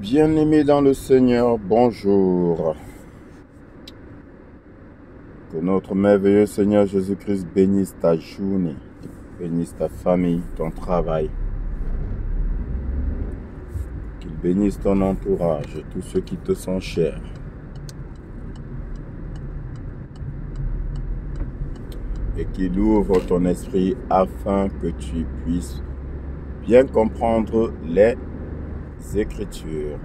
Bien-aimés dans le Seigneur, bonjour. Que notre merveilleux Seigneur Jésus-Christ bénisse ta journée, bénisse ta famille, ton travail. Qu'il bénisse ton entourage et tous ceux qui te sont chers. Et qu'il ouvre ton esprit afin que tu puisses bien comprendre les Écritures.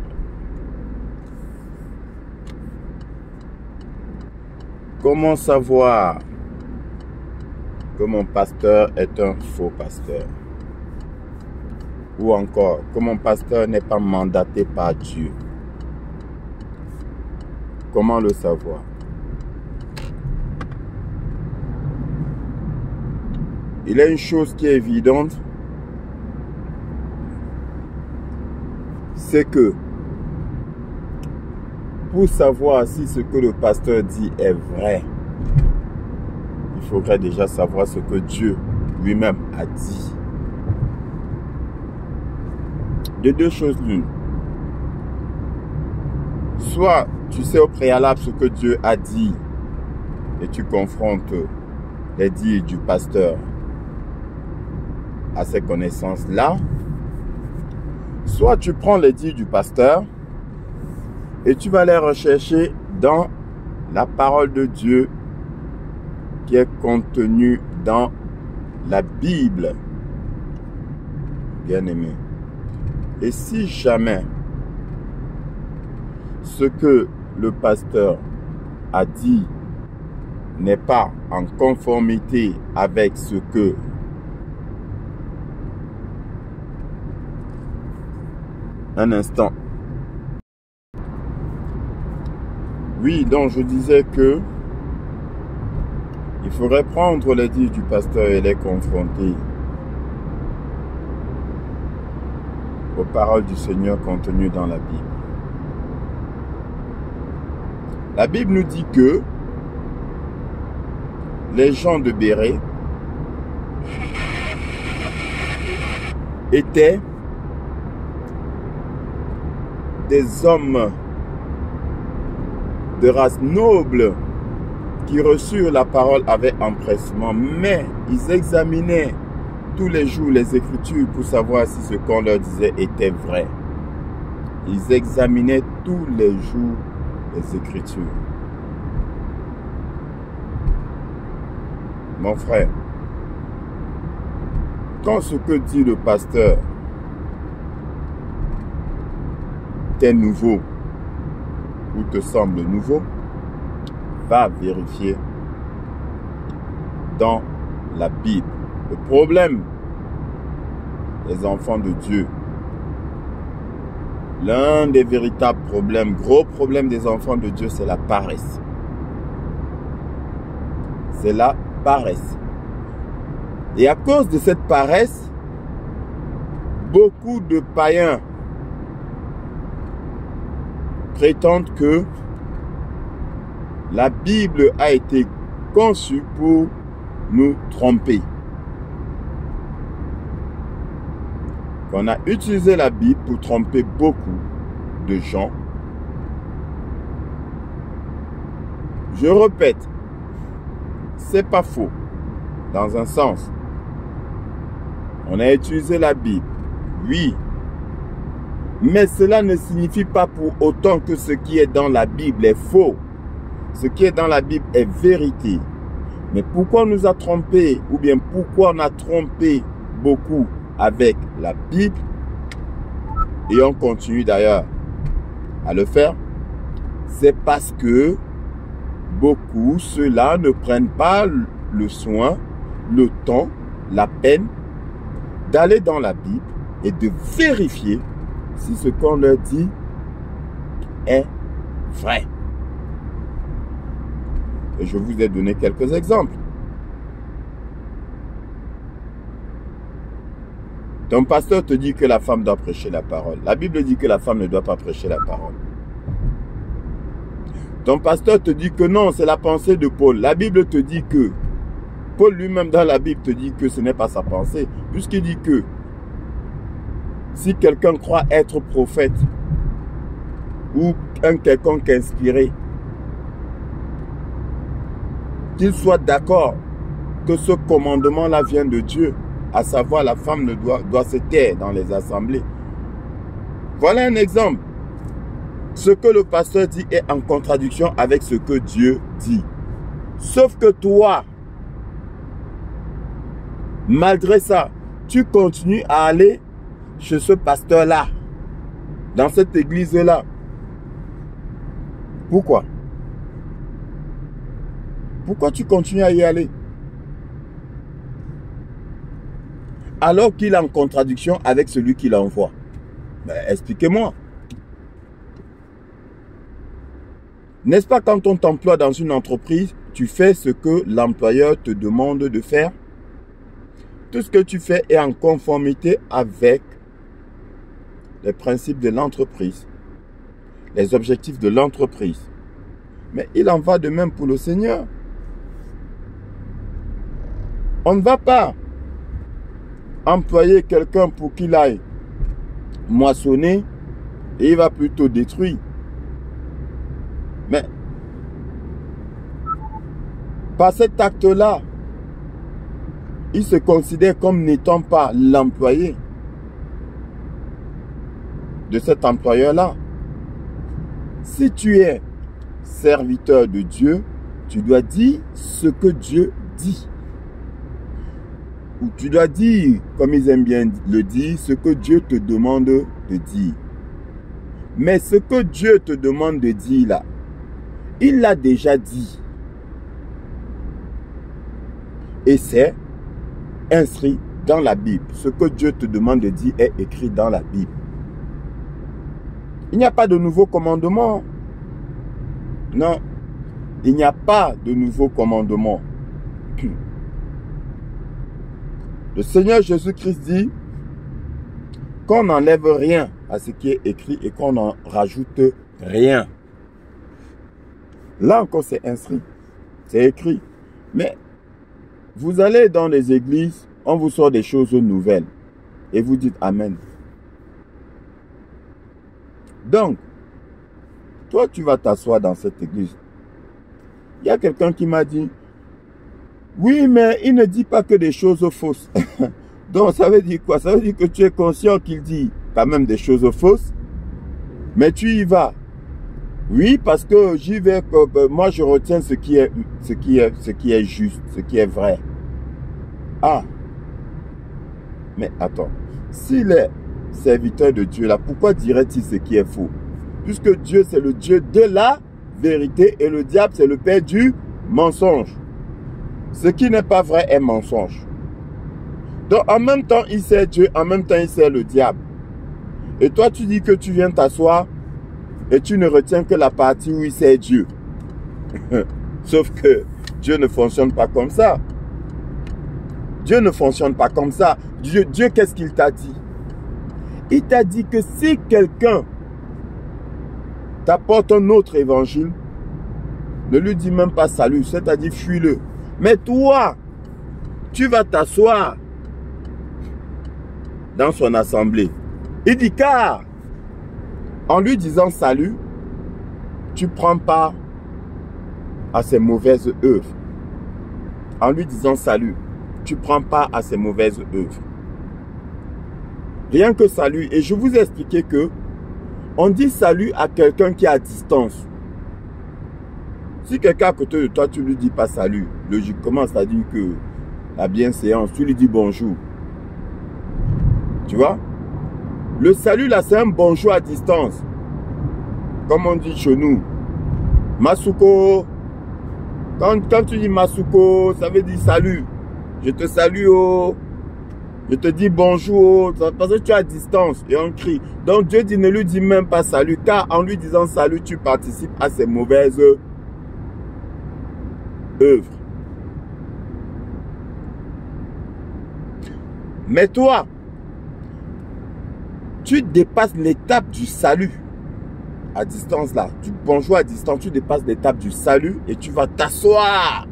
Comment savoir que mon pasteur est un faux pasteur? Ou encore, que mon pasteur n'est pas mandaté par Dieu? Comment le savoir? Il y a une chose qui est évidente, c'est que pour savoir si ce que le pasteur dit est vrai, il faudrait déjà savoir ce que Dieu lui-même a dit. De deux choses l'une. Soit tu sais au préalable ce que Dieu a dit et tu confrontes les dires du pasteur à ces connaissances-là. Soit tu prends les dires du pasteur et tu vas les rechercher dans la parole de Dieu qui est contenue dans la Bible. Bien-aimé. Et si jamais ce que le pasteur a dit n'est pas en conformité avec ce que un instant. Oui, donc je disais que il faudrait prendre les dires du pasteur et les confronter aux paroles du Seigneur contenues dans la Bible. La Bible nous dit que les gens de Bérée étaient des hommes de race noble qui reçurent la parole avec empressement, mais ils examinaient tous les jours les Écritures pour savoir si ce qu'on leur disait était vrai. Ils examinaient tous les jours les Écritures. Mon frère, quand ce que dit le pasteur t'est nouveau ou te semble nouveau, va vérifier dans la Bible. Le problème des enfants de Dieu, l'un des véritables problèmes, gros problème des enfants de Dieu, c'est la paresse. C'est la paresse. Et à cause de cette paresse, beaucoup de païens prétendent que la Bible a été conçue pour nous tromper. Qu'on a utilisé la Bible pour tromper beaucoup de gens. Je répète, c'est pas faux, dans un sens. On a utilisé la Bible, oui. Mais cela ne signifie pas pour autant que ce qui est dans la Bible est faux. Ce qui est dans la Bible est vérité. Mais pourquoi on nous a trompés, ou bien pourquoi on a trompé beaucoup avec la Bible, et on continue d'ailleurs à le faire, c'est parce que beaucoup, ceux-là ne prennent pas le soin, le temps, la peine d'aller dans la Bible et de vérifier si ce qu'on leur dit est vrai. Et je vous ai donné quelques exemples. Ton pasteur te dit que la femme doit prêcher la parole. La Bible dit que la femme ne doit pas prêcher la parole. Ton pasteur te dit que non, c'est la pensée de Paul. La Bible te dit que Paul lui-même dans la Bible te dit que ce n'est pas sa pensée, puisqu'il dit que si quelqu'un croit être prophète ou un quelconque inspiré, qu'il soit d'accord que ce commandement-là vient de Dieu, à savoir la femme doit se taire dans les assemblées. Voilà un exemple. Ce que le pasteur dit est en contradiction avec ce que Dieu dit. Sauf que toi, malgré ça, tu continues à aller chez ce pasteur-là, dans cette église-là. Pourquoi? Pourquoi tu continues à y aller? Alors qu'il est en contradiction avec celui qui l'envoie. Ben, expliquez-moi. N'est-ce pas quand on t'emploie dans une entreprise, tu fais ce que l'employeur te demande de faire? Tout ce que tu fais est en conformité avec les principes de l'entreprise, les objectifs de l'entreprise. Mais il en va de même pour le Seigneur. On ne va pas employer quelqu'un pour qu'il aille moissonner et il va plutôt détruire. Mais par cet acte-là, il se considère comme n'étant pas l'employé de cet employeur-là. Si tu es serviteur de Dieu, tu dois dire ce que Dieu dit. Ou tu dois dire, comme ils aiment bien le dire, ce que Dieu te demande de dire. Mais ce que Dieu te demande de dire là, il l'a déjà dit. Et c'est inscrit dans la Bible. Ce que Dieu te demande de dire est écrit dans la Bible. Il n'y a pas de nouveau commandement. Non, il n'y a pas de nouveau commandement. Le Seigneur Jésus-Christ dit qu'on n'enlève rien à ce qui est écrit et qu'on n'en rajoute rien. Là encore, c'est inscrit, c'est écrit. Mais vous allez dans les églises, on vous sort des choses nouvelles et vous dites Amen. Donc, toi, tu vas t'asseoir dans cette église. Il y a quelqu'un qui m'a dit, oui, mais il ne dit pas que des choses fausses. Donc, ça veut dire quoi? Ça veut dire que tu es conscient qu'il dit quand même des choses fausses, mais tu y vas. Oui, parce que j'y vais, moi je retiens ce qui est juste, ce qui est vrai. Ah, mais attends, s'il est serviteur de Dieu là, pourquoi dirait-il ce qui est faux? Puisque Dieu c'est le Dieu de la vérité et le diable c'est le père du mensonge. Ce qui n'est pas vrai est mensonge. Donc en même temps il sert Dieu, en même temps il sert le diable. Et toi tu dis que tu viens t'asseoir et tu ne retiens que la partie où il sert Dieu. Sauf que Dieu ne fonctionne pas comme ça. Dieu ne fonctionne pas comme ça. Dieu qu'est-ce qu'il t'a dit? Il t'a dit que si quelqu'un t'apporte un autre évangile, ne lui dis même pas salut, c'est-à-dire fuis-le. Mais toi, tu vas t'asseoir dans son assemblée. Il dit car, en lui disant salut, tu prends part à ses mauvaises œuvres. En lui disant salut, tu prends part à ses mauvaises œuvres. Rien que salut. Et je vous ai expliqué que on dit salut à quelqu'un qui est à distance. Si quelqu'un à côté de toi, tu ne lui dis pas salut, logiquement, c'est-à-dire que la bienséance, tu lui dis bonjour. Tu vois? Le salut là, c'est un bonjour à distance. Comme on dit chez nous. Masuko. Quand tu dis Masuko, ça veut dire salut. Je te salue, oh. Je te dis bonjour, parce que tu es à distance et on crie. Donc Dieu dit, ne lui dis même pas salut, car en lui disant salut, tu participes à ses mauvaises œuvres. Mais toi, tu dépasses l'étape du salut à distance là, du bonjour à distance, tu dépasses l'étape du salut et tu vas t'asseoir.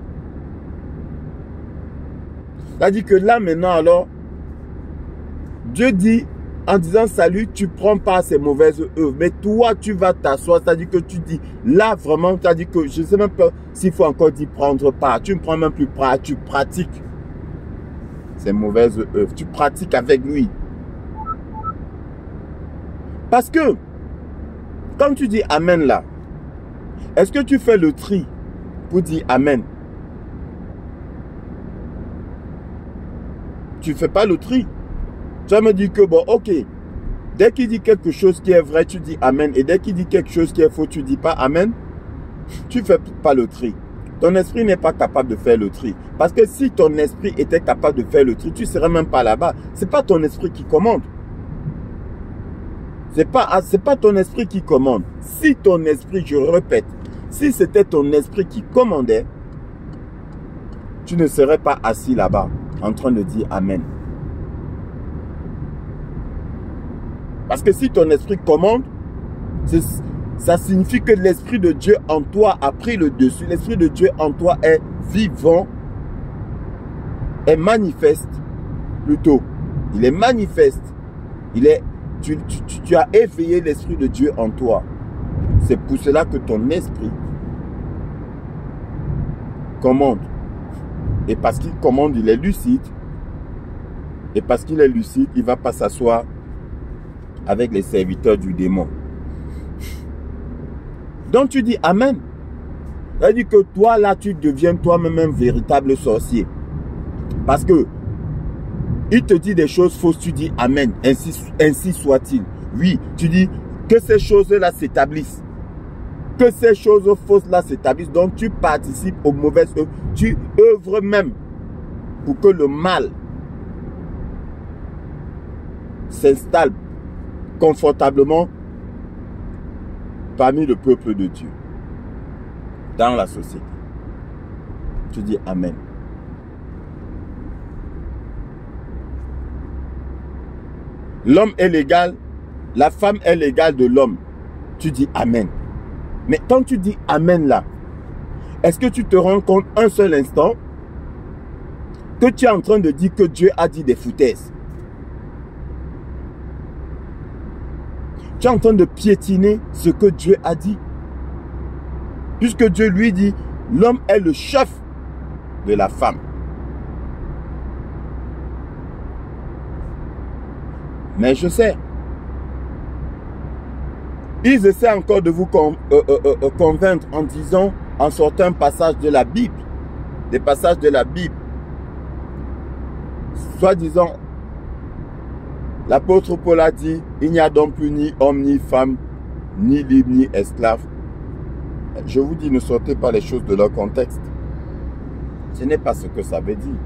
C'est-à-dire que là maintenant alors, Dieu dit en disant salut, tu prends pas ces mauvaises œuvres. Mais toi, tu vas t'asseoir, c'est-à-dire que tu dis, là vraiment, c'est-à-dire que je ne sais même pas s'il faut encore dire prendre part. Tu ne prends même plus part, tu pratiques ces mauvaises œuvres. Tu pratiques avec lui. Parce que, quand tu dis amen là, est-ce que tu fais le tri pour dire amen? Tu ne fais pas le tri. Tu vas me dire que bon, ok, dès qu'il dit quelque chose qui est vrai, tu dis amen. Et dès qu'il dit quelque chose qui est faux, tu ne dis pas amen. Tu ne fais pas le tri. Ton esprit n'est pas capable de faire le tri. Parce que si ton esprit était capable de faire le tri, tu ne serais même pas là-bas. Ce n'est pas ton esprit qui commande. Ce n'est pas ton esprit qui commande. Si ton esprit, je répète, si c'était ton esprit qui commandait, tu ne serais pas assis là-bas en train de dire amen. Parce que si ton esprit commande, ça signifie que l'Esprit de Dieu en toi a pris le dessus. L'Esprit de Dieu en toi est vivant, est manifeste plutôt. Il est manifeste. Tu as éveillé l'Esprit de Dieu en toi. C'est pour cela que ton esprit commande. Et parce qu'il commande, il est lucide. Et parce qu'il est lucide, il ne va pas s'asseoir avec les serviteurs du démon. Donc tu dis amen. Ça veut dire que toi là, tu deviens toi-même un véritable sorcier. Parce que il te dit des choses fausses, tu dis amen. Ainsi soit-il. Oui, tu dis que ces choses-là s'établissent. Que ces choses fausses-là s'établissent. Donc tu participes aux mauvaises œuvres. Tu œuvres même pour que le mal s'installe confortablement parmi le peuple de Dieu, dans la société. Tu dis amen. L'homme est l'égal, la femme est l'égale de l'homme. Tu dis amen. Mais quand tu dis amen là, est-ce que tu te rends compte un seul instant que tu es en train de dire que Dieu a dit des foutaises? Tu es en train de piétiner ce que Dieu a dit. Puisque Dieu lui dit, l'homme est le chef de la femme. Mais je sais, ils essaient encore de vous convaincre en disant, en sortant un passage de la Bible, des passages de la Bible, soit disant, l'apôtre Paul a dit, il n'y a donc plus ni homme, ni femme, ni libre, ni esclave. Je vous dis, ne sortez pas les choses de leur contexte. Ce n'est pas ce que ça veut dire.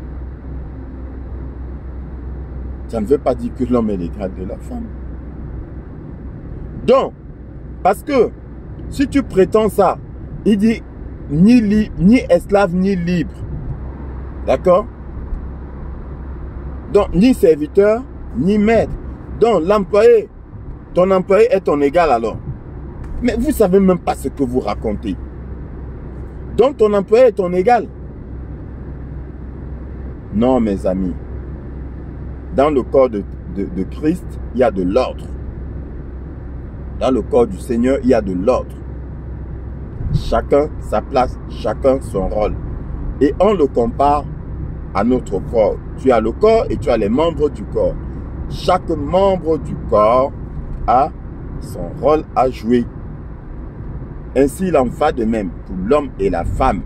Ça ne veut pas dire que l'homme est l'égal de la femme. Donc, parce que si tu prétends ça, il dit ni esclave, ni libre. D'accord? Donc, ni serviteur, ni maître. Donc, l'employé, ton employé est ton égal alors. Mais vous ne savez même pas ce que vous racontez. Donc, ton employé est ton égal. Non, mes amis. Dans le corps de Christ, il y a de l'ordre. Dans le corps du Seigneur, il y a de l'ordre. Chacun sa place, chacun son rôle. Et on le compare à notre corps. Tu as le corps et tu as les membres du corps. Chaque membre du corps a son rôle à jouer. Ainsi, il en va de même pour l'homme et la femme.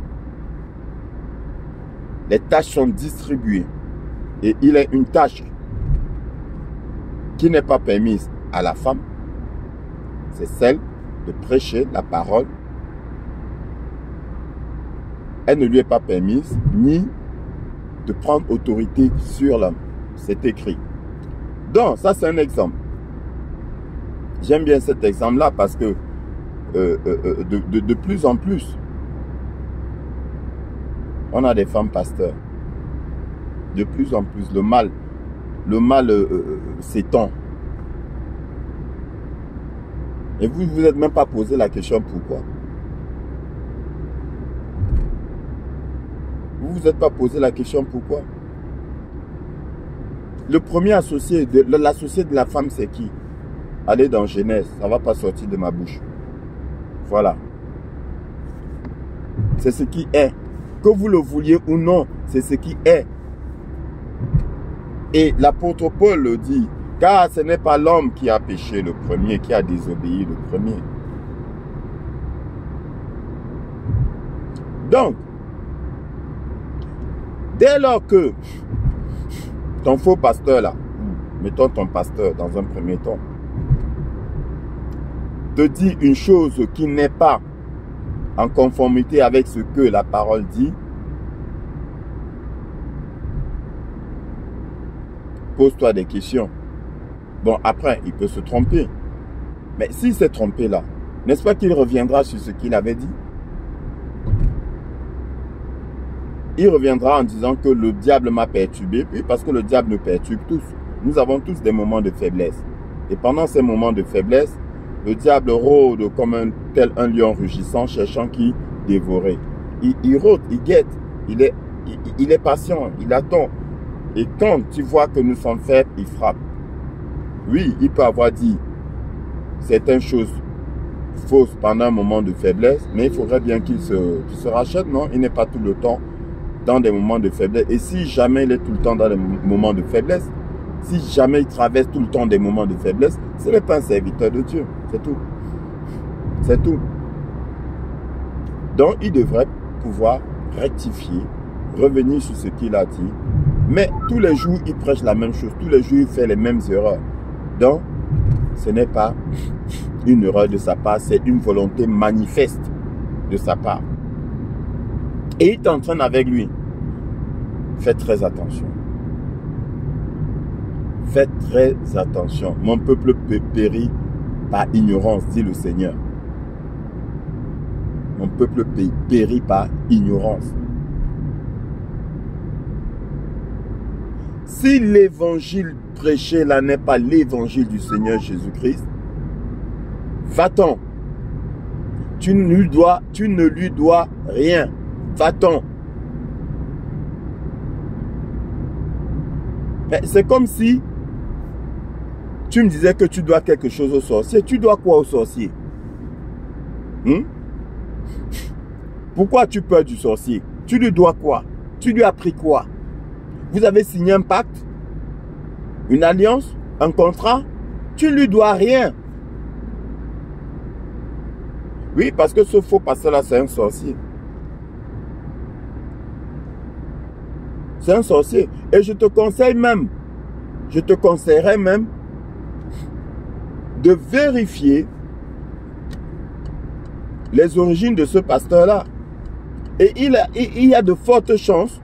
Les tâches sont distribuées. Et il est une tâche qui n'est pas permise à la femme. C'est celle de prêcher la parole. Elle ne lui est pas permise, ni de prendre autorité sur l'homme. C'est écrit. Donc, ça c'est un exemple. J'aime bien cet exemple-là parce que de plus en plus, on a des femmes pasteurs. De plus en plus, le mal s'étend. Et vous ne vous êtes même pas posé la question pourquoi. Vous ne vous êtes pas posé la question pourquoi. Le premier associé, l'associé de la femme, c'est qui? Allez dans Genèse, ça ne va pas sortir de ma bouche. Voilà. C'est ce qui est. Que vous le vouliez ou non, c'est ce qui est. Et l'apôtre Paul le dit, car ce n'est pas l'homme qui a péché le premier, qui a désobéi le premier. Donc, dès lors que ton faux pasteur là, mettons ton pasteur dans un premier temps, te dit une chose qui n'est pas en conformité avec ce que la parole dit, pose-toi des questions. Bon, après, il peut se tromper. Mais s'il s'est trompé là, n'est-ce pas qu'il reviendra sur ce qu'il avait dit? Il reviendra en disant que le diable m'a perturbé, puis parce que le diable nous perturbe tous. Nous avons tous des moments de faiblesse. Et pendant ces moments de faiblesse, le diable rôde comme tel un lion rugissant, cherchant qui dévorer. Il rôde, il guette, il est patient, il attend. Et quand tu vois que nous sommes faibles, il frappe. Oui, il peut avoir dit certaines choses fausses pendant un moment de faiblesse, mais il faudrait bien qu'il se rachète, non? Il n'est pas tout le temps dans des moments de faiblesse. Et si jamais il est tout le temps dans des moments de faiblesse, si jamais il traverse tout le temps des moments de faiblesse, ce n'est pas un serviteur de Dieu. C'est tout. C'est tout. Donc, il devrait pouvoir rectifier, revenir sur ce qu'il a dit. Mais tous les jours, il prêche la même chose. Tous les jours, il fait les mêmes erreurs. Donc, ce n'est pas une erreur de sa part, c'est une volonté manifeste de sa part. Et il t'entraîne avec lui. Faites très attention. Faites très attention. Mon peuple périt par ignorance, dit le Seigneur. Mon peuple périt par ignorance. Si l'évangile prêché là n'est pas l'évangile du Seigneur Jésus-Christ, va-t'en. Tu ne lui dois rien. Va-t'en. C'est comme si tu me disais que tu dois quelque chose au sorcier. Tu dois quoi au sorcier? Pourquoi tu peur du sorcier? Tu lui dois quoi? Tu lui as pris quoi? Vous avez signé un pacte? Une alliance? Un contrat? Tu ne lui dois rien. Oui, parce que ce faux pasteur-là, c'est un sorcier. C'est un sorcier. Et je te conseille même, je te conseillerais même de vérifier les origines de ce pasteur-là. Et il y a de fortes chances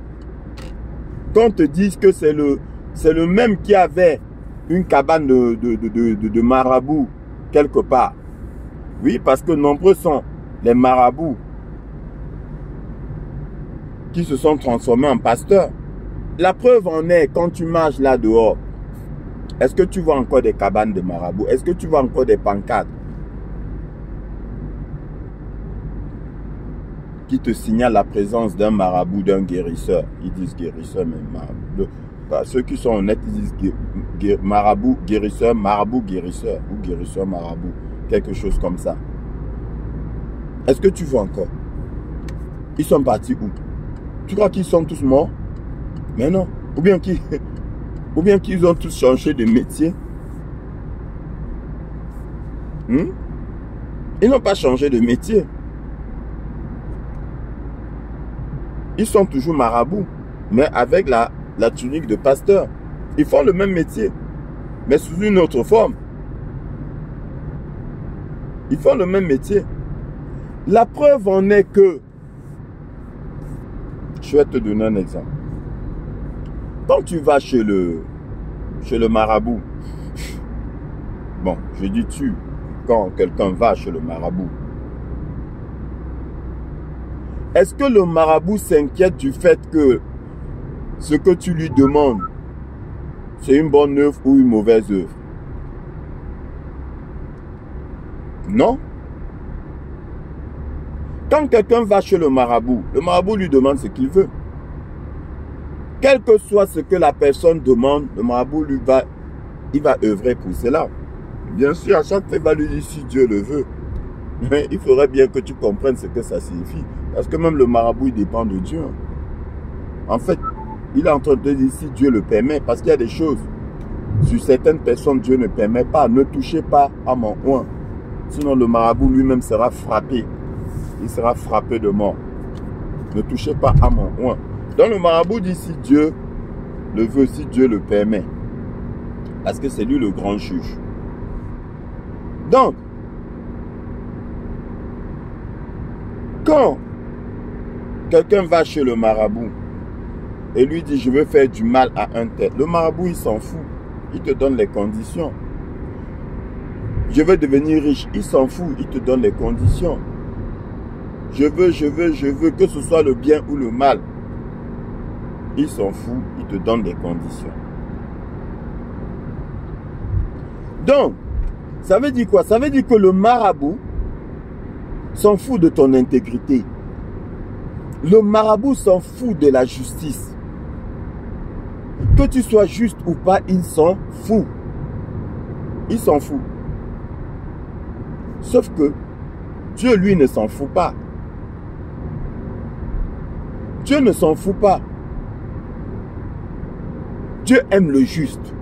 qu'on te dise que c'est le même qui avait une cabane de marabouts quelque part. Oui, parce que nombreux sont les marabouts qui se sont transformés en pasteurs. La preuve en est, quand tu marches là dehors, est-ce que tu vois encore des cabanes de marabouts? Est-ce que tu vois encore des pancartes qui te signalent la présence d'un marabout, d'un guérisseur? Ils disent guérisseur, mais marabout. Ceux qui sont honnêtes, ils disent marabout, guérisseur, marabout, guérisseur, ou guérisseur, marabout. Quelque chose comme ça. Est-ce que tu vois encore? Ils sont partis où? Tu crois qu'ils sont tous morts? Mais non. Ou bien qu'ils ont tous changé de métier. Ils n'ont pas changé de métier. Ils sont toujours marabouts, mais avec la tunique de pasteur. Ils font le même métier, mais sous une autre forme. Ils font le même métier. La preuve en est que, je vais te donner un exemple. Quand tu vas chez le marabout, bon, je dis tu, quand quelqu'un va chez le marabout, est-ce que le marabout s'inquiète du fait que ce que tu lui demandes, c'est une bonne œuvre ou une mauvaise œuvre? Non. Quand quelqu'un va chez le marabout lui demande ce qu'il veut. Quel que soit ce que la personne demande, le marabout il va œuvrer pour cela. Bien sûr, à chaque fois, il va lui dire si Dieu le veut. Mais il faudrait bien que tu comprennes ce que ça signifie. Parce que même le marabout, il dépend de Dieu. En fait, il est en train de dire si Dieu le permet. Parce qu'il y a des choses. Sur certaines personnes, Dieu ne permet pas. Ne touchez pas à mon oin. Sinon, le marabout lui-même sera frappé. Il sera frappé de mort. Ne touchez pas à mon oin. Donc le marabout dit si Dieu le veut, si Dieu le permet. Parce que c'est lui le grand juge. Donc, quand quelqu'un va chez le marabout et lui dit je veux faire du mal à un tel, le marabout il s'en fout. Il te donne les conditions. Je veux devenir riche, il s'en fout, il te donne les conditions. Je veux que ce soit le bien ou le mal. Il s'en fout, il te donne des conditions. Donc, ça veut dire quoi? Ça veut dire que le marabout s'en fout de ton intégrité. Le marabout s'en fout de la justice. Que tu sois juste ou pas, il s'en fout. Il s'en fout. Sauf que Dieu, lui, ne s'en fout pas. Dieu ne s'en fout pas. Dieu aime le juste.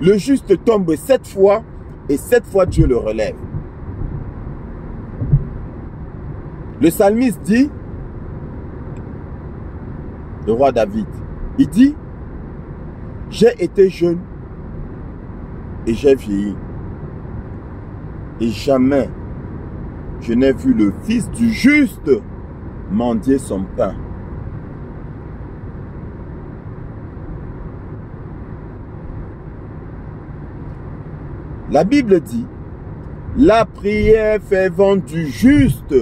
Le juste tombe 7 fois et 7 fois Dieu le relève. Le psalmiste dit, le roi David, il dit, j'ai été jeune et j'ai vieilli. Et jamais je n'ai vu le fils du juste mendier son pain. La Bible dit, la prière fervente du juste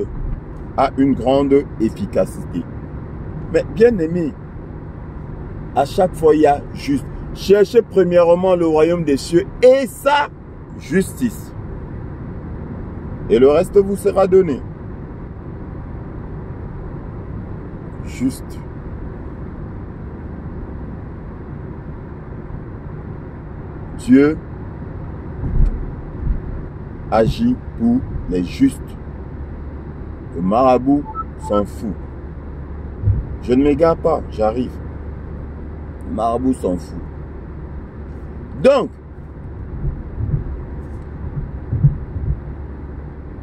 a une grande efficacité. Mais bien aimé, à chaque fois il y a juste. Cherchez premièrement le royaume des cieux et sa justice. Et le reste vous sera donné. Juste. Dieu agit pour les justes. Le marabout s'en fout. Je ne m'égare pas, j'arrive. Le marabout s'en fout. Donc,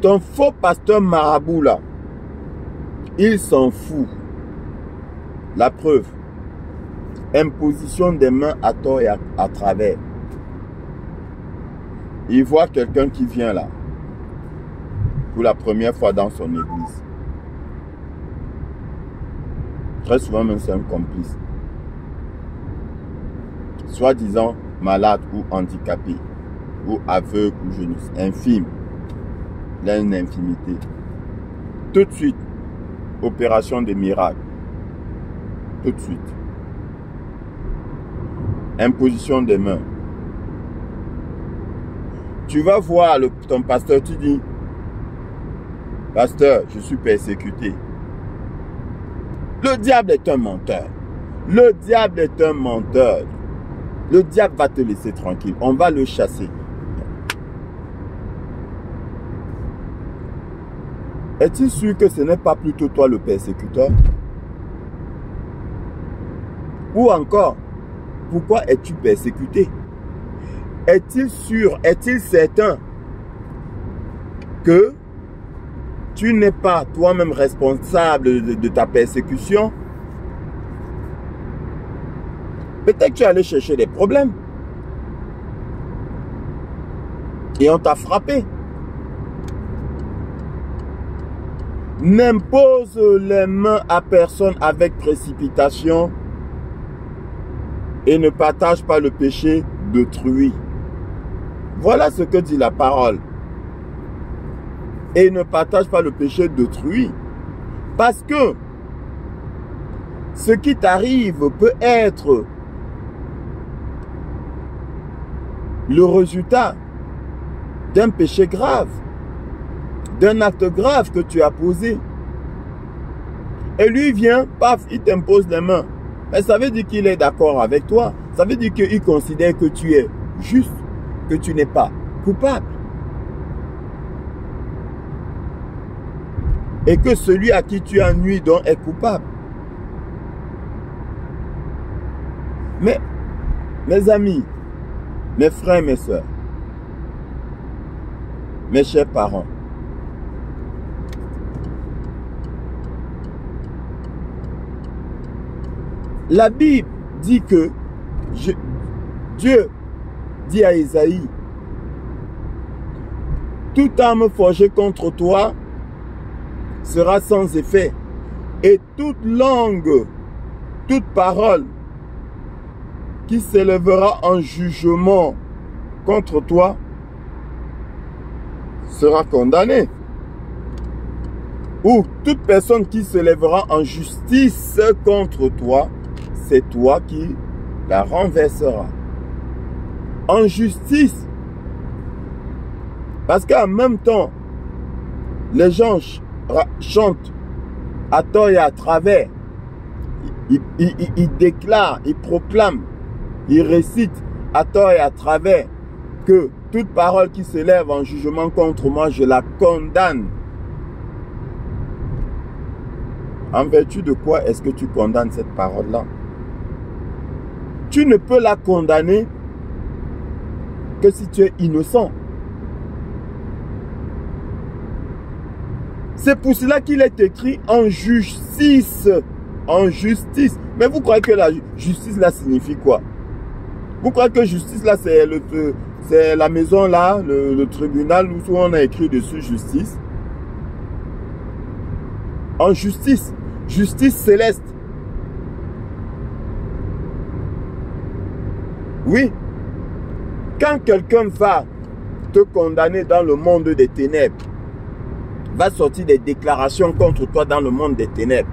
ton faux pasteur marabout là, il s'en fout. La preuve, imposition des mains à tort et à travers. Il voit quelqu'un qui vient là, pour la première fois dans son église. Très souvent même c'est un complice. Soi-disant malade ou handicapé, ou aveugle ou je ne sais, infime. Il a une infimité. Tout de suite, opération de miracle. Tout de suite. Imposition des mains. Tu vas voir ton pasteur, tu dis, pasteur, je suis persécuté. Le diable est un menteur. Le diable est un menteur. Le diable va te laisser tranquille. On va le chasser. Es-tu sûr que ce n'est pas plutôt toi le persécuteur? Ou encore, pourquoi es-tu persécuté? Est-il sûr, est-il certain que tu n'es pas toi-même responsable de ta persécution? Peut-être que tu es allé chercher des problèmes. Et on t'a frappé. N'impose les mains à personne avec précipitation et ne partage pas le péché d'autrui. Voilà ce que dit la parole. Et ne partage pas le péché d'autrui. Parce que ce qui t'arrive peut être le résultat d'un péché grave, d'un acte grave que tu as posé. Et lui vient, paf, il t'impose les mains. Mais ça veut dire qu'il est d'accord avec toi. Ça veut dire qu'il considère que tu es juste, que tu n'es pas coupable. Et que celui à qui tu as nui donc est coupable. Mais, mes amis, mes frères, mes soeurs, mes chers parents, la Bible dit que Dieu dit à Isaïe, toute arme forgée contre toi sera sans effet, et toute langue, toute parole qui s'élèvera en jugement contre toi sera condamnée. Ou toute personne qui se lèvera en justice contre toi, c'est toi qui la renverseras. En justice. Parce qu'en même temps, les gens chantent à tort et à travers. Ils déclarent, ils proclament, ils récitent à tort et à travers que toute parole qui s'élève en jugement contre moi, je la condamne. En vertu de quoi est-ce que tu condamnes cette parole-là? Tu ne peux la condamner que si tu es innocent. C'est pour cela qu'il est écrit en justice. En justice. Mais vous croyez que la justice là signifie quoi? Vous croyez que justice là c'est la maison là, le tribunal où on a écrit dessus justice? En justice. Justice céleste. Oui. Quand quelqu'un va te condamner dans le monde des ténèbres, va sortir des déclarations contre toi dans le monde des ténèbres,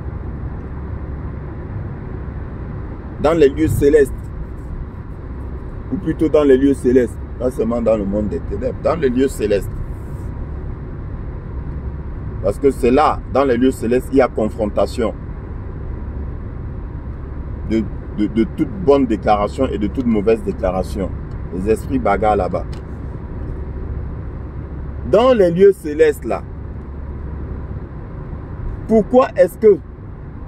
dans les lieux célestes, ou plutôt dans les lieux célestes, pas seulement dans le monde des ténèbres, dans les lieux célestes. Parce que c'est là, dans les lieux célestes, il y a confrontation de toute bonne déclaration et de toute mauvaise déclaration. Les esprits bagarrent là-bas. Dans les lieux célestes là, pourquoi est-ce que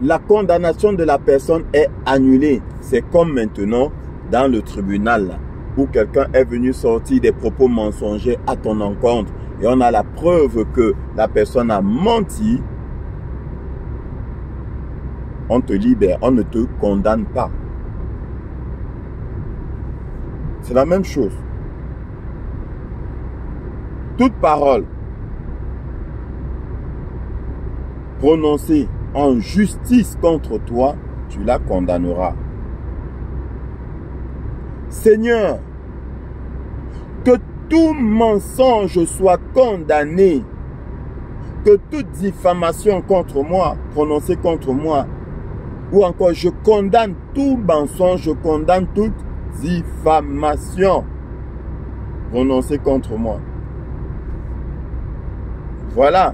la condamnation de la personne est annulée? C'est comme maintenant dans le tribunal là, où quelqu'un est venu sortir des propos mensongers à ton encontre et on a la preuve que la personne a menti. On te libère, on ne te condamne pas. C'est la même chose. Toute parole prononcée en justice contre toi, tu la condamneras. Seigneur, que tout mensonge soit condamné, que toute diffamation contre moi, prononcée contre moi, ou encore je condamne tout mensonge, je condamne toute diffamation prononcée contre moi. Voilà.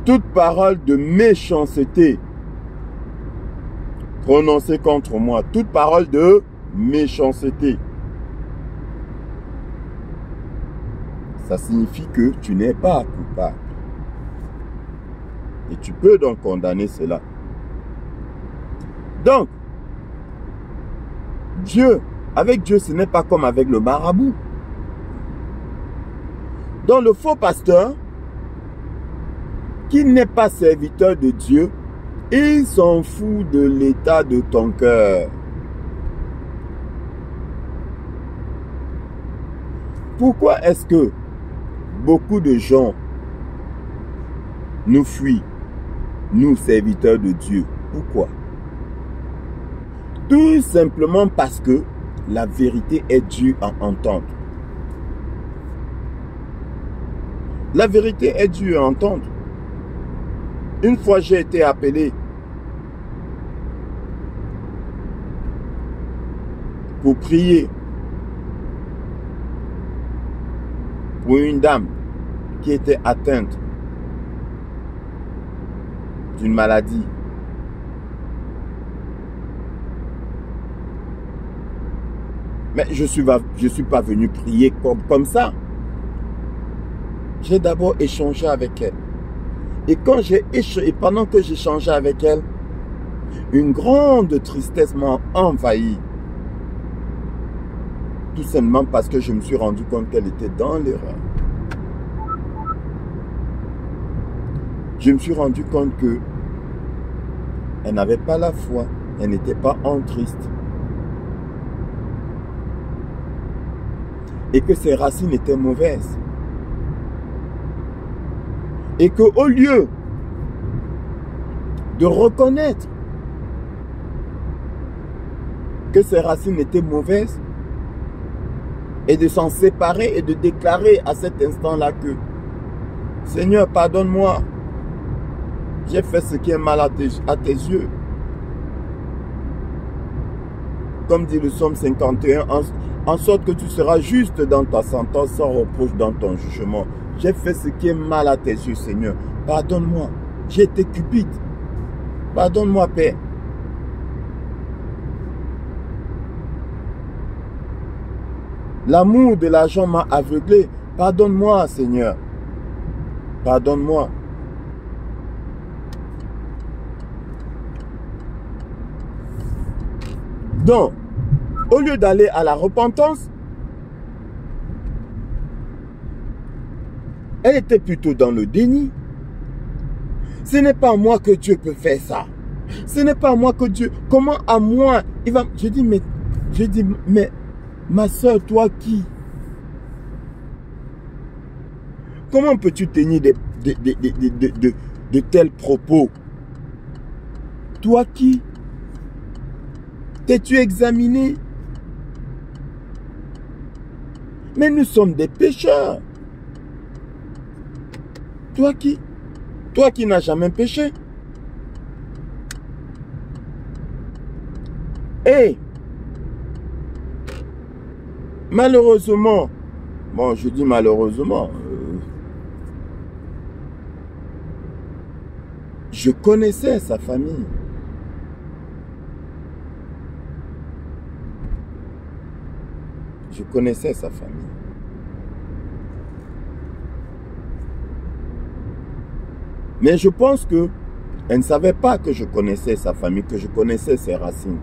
Toute parole de méchanceté prononcée contre moi, toute parole de méchanceté, ça signifie que tu n'es pas coupable. Et tu peux donc condamner cela. Donc, Dieu, avec Dieu, ce n'est pas comme avec le marabout. Donc le faux pasteur, qui n'est pas serviteur de Dieu, il s'en fout de l'état de ton cœur. Pourquoi est-ce que beaucoup de gens nous fuient, nous serviteurs de Dieu? Pourquoi? Tout simplement parce que la vérité est dure à entendre. La vérité est dure à entendre. Une fois j'ai été appelé pour prier pour une dame qui était atteinte d'une maladie. Mais je suis pas venu prier comme ça. J'ai d'abord échangé avec elle. Et pendant que j'échangeais avec elle, une grande tristesse m'a envahi. Tout simplement parce que je me suis rendu compte qu'elle était dans l'erreur. Je me suis rendu compte que elle n'avait pas la foi. Elle n'était pas en Christ. Et que ses racines étaient mauvaises. Et qu'au lieu de reconnaître que ses racines étaient mauvaises et de s'en séparer et de déclarer à cet instant-là que Seigneur, pardonne-moi, j'ai fait ce qui est mal à tes yeux. Comme dit le psaume 51, en sorte que tu seras juste dans ta sentence, sans reproche dans ton jugement. J'ai fait ce qui est mal à tes yeux, Seigneur. Pardonne-moi. J'ai été cupide. Pardonne-moi, Père. L'amour de l'argent m'a aveuglé. Pardonne-moi, Seigneur. Pardonne-moi. Donc, au lieu d'aller à la repentance, elle était plutôt dans le déni. Ce n'est pas moi que Dieu peut faire ça. Ce n'est pas moi que Dieu... Comment à moi il va... Je dis, mais ma soeur, toi qui? Comment peux-tu tenir de tels propos? Toi qui? T'es-tu examiné? Mais nous sommes des pécheurs. Toi qui? Toi qui n'as jamais péché. Et malheureusement, bon, je dis malheureusement, je connaissais sa famille. Je connaissais sa famille. Mais je pense que elle ne savait pas que je connaissais sa famille, que je connaissais ses racines.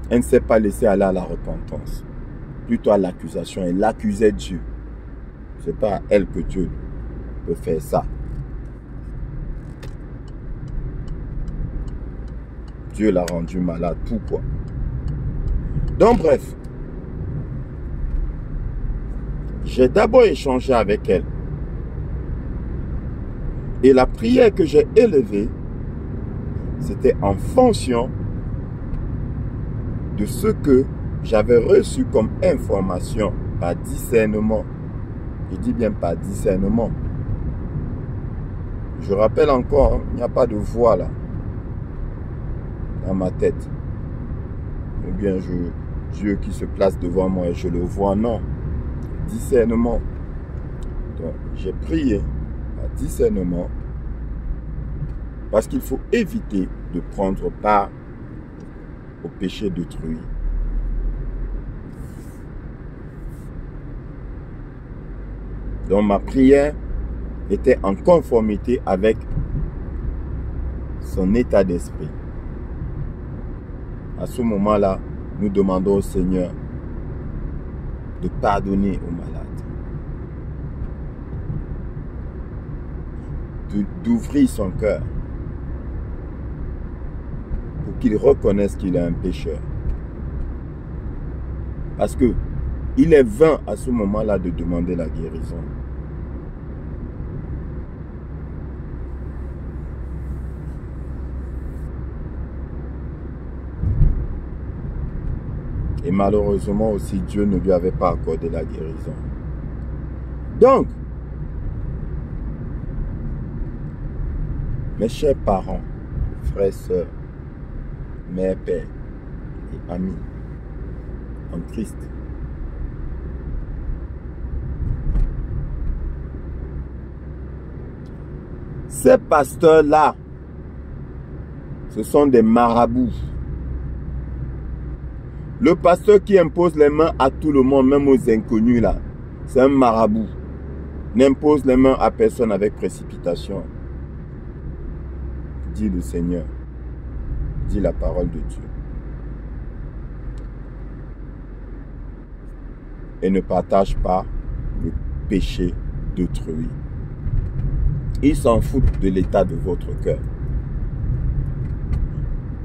Elle ne s'est pas laissée aller à la repentance, plutôt à l'accusation. Elle accusait Dieu. Ce n'est pas à elle que Dieu peut faire ça. Dieu l'a rendue malade. Pourquoi? Donc bref, j'ai d'abord échangé avec elle. Et la prière que j'ai élevée, c'était en fonction de ce que j'avais reçu comme information par discernement. Je dis bien par discernement. Je rappelle encore, il n'y a pas de voix là, dans ma tête. Ou bien Dieu qui se place devant moi et je le vois, non. Discernement. Donc, j'ai prié par discernement parce qu'il faut éviter de prendre part au péché d'autrui. Donc ma prière était en conformité avec son état d'esprit. À ce moment-là, nous demandons au Seigneur de pardonner aux malades, d'ouvrir son cœur pour qu'il reconnaisse qu'il est un pécheur. Parce que il est vain à ce moment-là de demander la guérison. Et malheureusement aussi, Dieu ne lui avait pas accordé la guérison. Donc, mes chers parents, frères, sœurs, mères, pères et amis en Christ, Ces pasteurs-là, ce sont des marabouts. Le pasteur qui impose les mains à tout le monde, même aux inconnus là, c'est un marabout. N'impose les mains à personne avec précipitation. Dit le Seigneur. Dit la parole de Dieu. Et ne partage pas le péché d'autrui. Ils s'en foutent de l'état de votre cœur.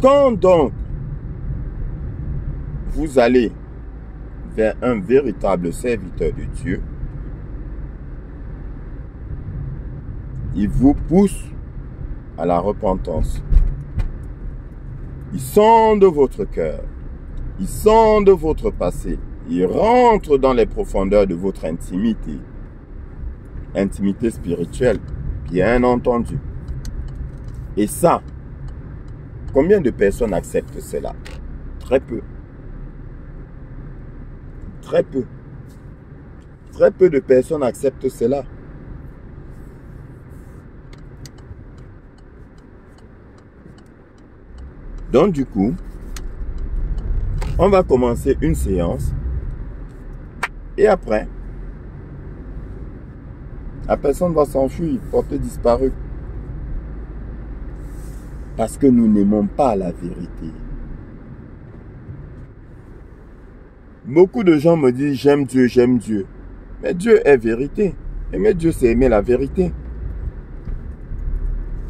Quand donc vous allez vers un véritable serviteur de Dieu, il vous pousse à la repentance. Il sonde votre cœur. Il sonde votre passé. Il rentre dans les profondeurs de votre intimité. Intimité spirituelle, bien entendu. Et ça, combien de personnes acceptent cela? Très peu. Très peu. Très peu de personnes acceptent cela. Donc du coup, on va commencer une séance et après, la personne va s'enfuir, porter disparu. Parce que nous n'aimons pas la vérité. Beaucoup de gens me disent j'aime Dieu, j'aime Dieu. Mais Dieu est vérité. Aimer Dieu, c'est aimer la vérité.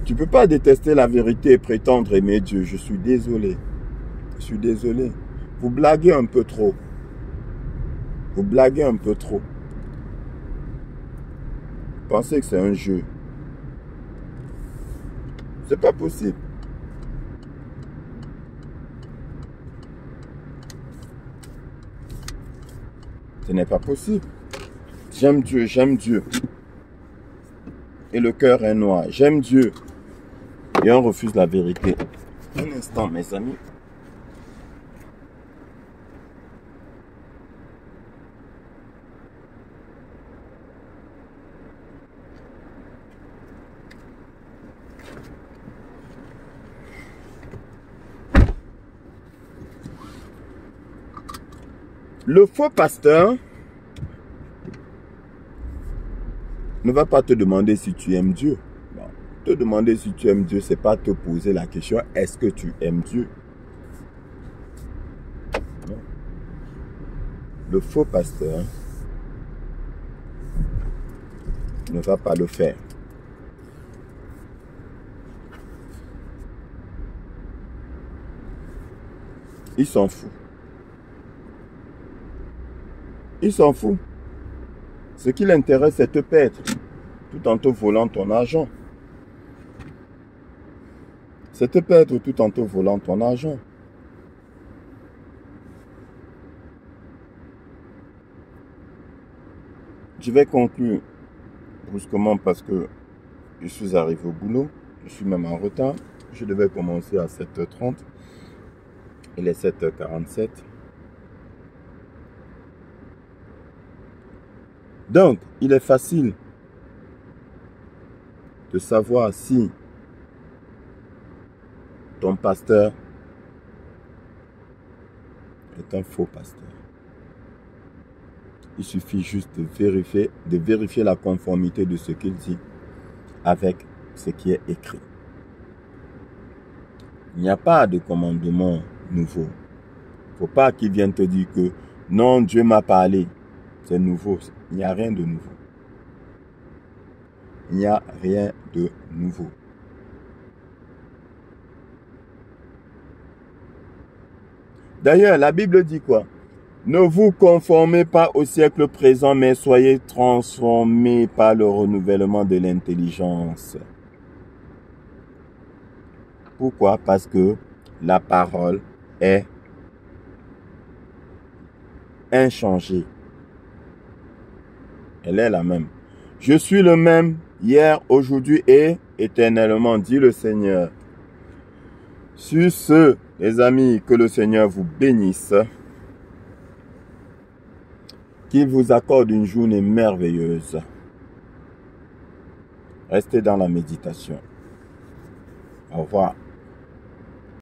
Tu ne peux pas détester la vérité et prétendre aimer Dieu. Je suis désolé. Je suis désolé. Vous blaguez un peu trop. Vous blaguez un peu trop. Vous pensez que c'est un jeu. C'est pas possible. Ce n'est pas possible. J'aime Dieu, j'aime Dieu. Et le cœur est noir. J'aime Dieu. Et on refuse la vérité. Un instant, mes amis. Le faux pasteur ne va pas te demander si tu aimes Dieu. Non. Te demander si tu aimes Dieu, c'est pas te poser la question, est-ce que tu aimes Dieu? Non. Le faux pasteur ne va pas le faire. Il s'en fout. Il s'en fout. Ce qui l'intéresse, c'est te perdre, tout en te volant ton argent. C'est te perdre tout en te volant ton argent. Je vais conclure brusquement parce que je suis arrivé au boulot. Je suis même en retard. Je devais commencer à 7h30. Il est 7h47. Donc, il est facile de savoir si ton pasteur est un faux pasteur. Il suffit juste de vérifier la conformité de ce qu'il dit avec ce qui est écrit. Il n'y a pas de commandement nouveau. Il ne faut pas qu'il vienne te dire que non, Dieu m'a parlé. C'est nouveau. Il n'y a rien de nouveau. Il n'y a rien de nouveau. D'ailleurs, la Bible dit quoi? Ne vous conformez pas au siècle présent, mais soyez transformés par le renouvellement de l'intelligence. Pourquoi? Parce que la parole est inchangée. Elle est la même. Je suis le même hier, aujourd'hui et éternellement, dit le Seigneur. Sur ce, les amis, que le Seigneur vous bénisse. Qu'il vous accorde une journée merveilleuse. Restez dans la méditation. Au revoir.